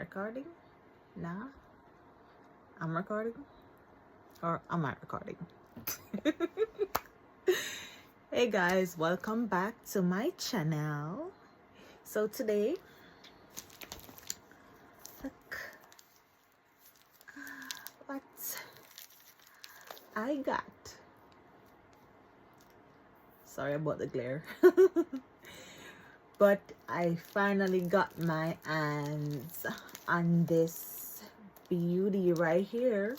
recording? Nah. I'm recording? Or am I recording? Hey guys, welcome back to my channel. So today, look what I got. Sorry about the glare. But I finally got my hands on this beauty right here.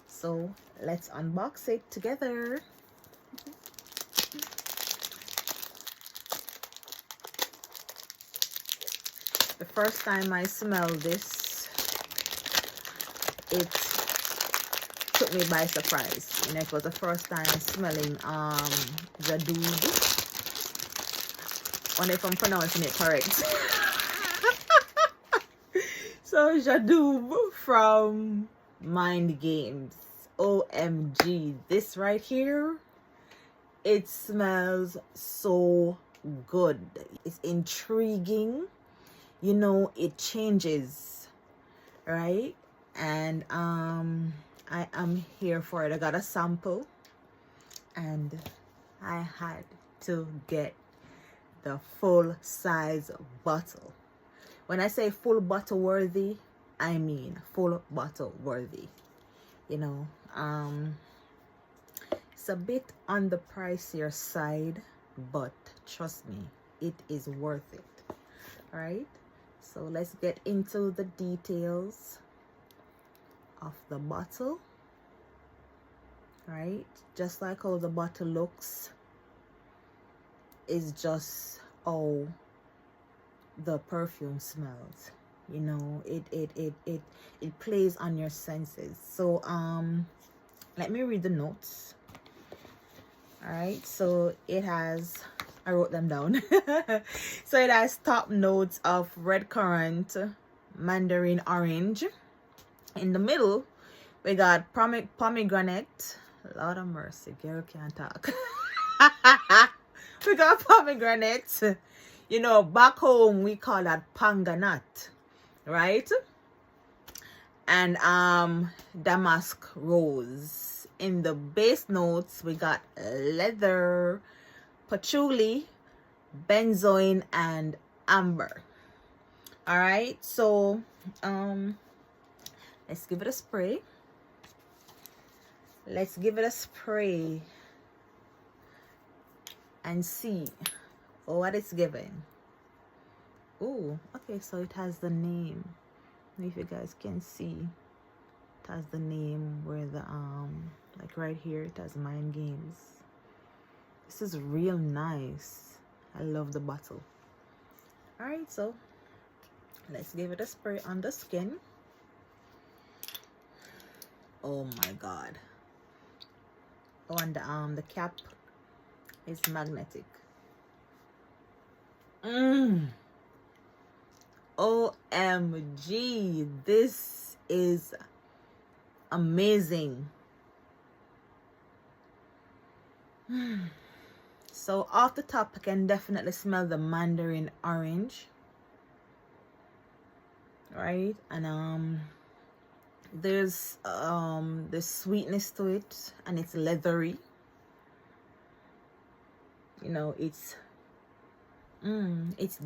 So let's unbox it together. The first time I smelled this, it took me by surprise. You know, it was the first time smelling Jadoob. Wonder if I'm pronouncing it correct. So Jadoob from Mind Games. OMG, this right here, it smells so good. It's intriguing. You know, it changes, right? And I am here for it. I got a sample and I had to get the full size bottle. When I say full bottle worthy, I mean full bottle worthy. You know, it's a bit on the pricier side, but trust me, it is worth it. All right, so let's get into the details of the bottle. Right, just like how the bottle looks is just how the perfume smells. You know, it plays on your senses. So let me read the notes. All right, so it has, I wrote them down. So it has top notes of red currant, mandarin orange. In the middle we got pomegranate. Lord of mercy, girl can't talk. We got pomegranate. You know, back home we call that panganut, right? And damask rose. In the base notes we got leather, patchouli, benzoin, and amber. All right, so let's give it a spray. Let's give it a spray and see what it's giving. Oh, okay, so it has the name. If you guys can see, it has the name where the like right here it has Mind Games. This is real nice. I love the bottle. All right, so let's give it a spray on the skin. Oh my god. Oh, and the cap is magnetic. OMG, this is amazing. So off the top I can definitely smell the mandarin orange, right? And there's sweetness to it, and it's leathery. You know, it's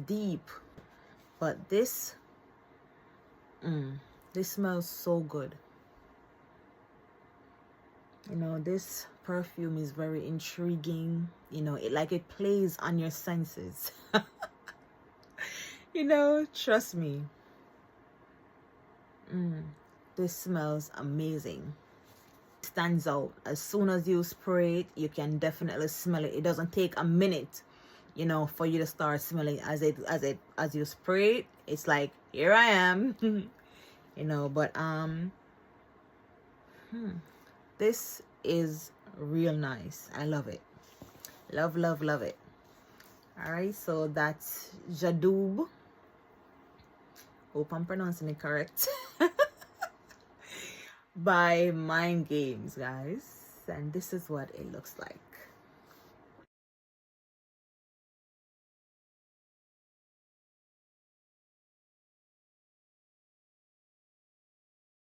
deep, but this smells so good. You know, this perfume is very intriguing. You know, it plays on your senses. You know, trust me. This smells amazing. Stands out. As soon as you spray it, you can definitely smell it. It doesn't take a minute, you know, for you to start smelling. As you spray it, it's like, here I am. You know, but this is real nice. I love it. Love it. All right, so that's Jadoob. Hope I'm pronouncing it correct. By Mind Games, guys, and this is what it looks like.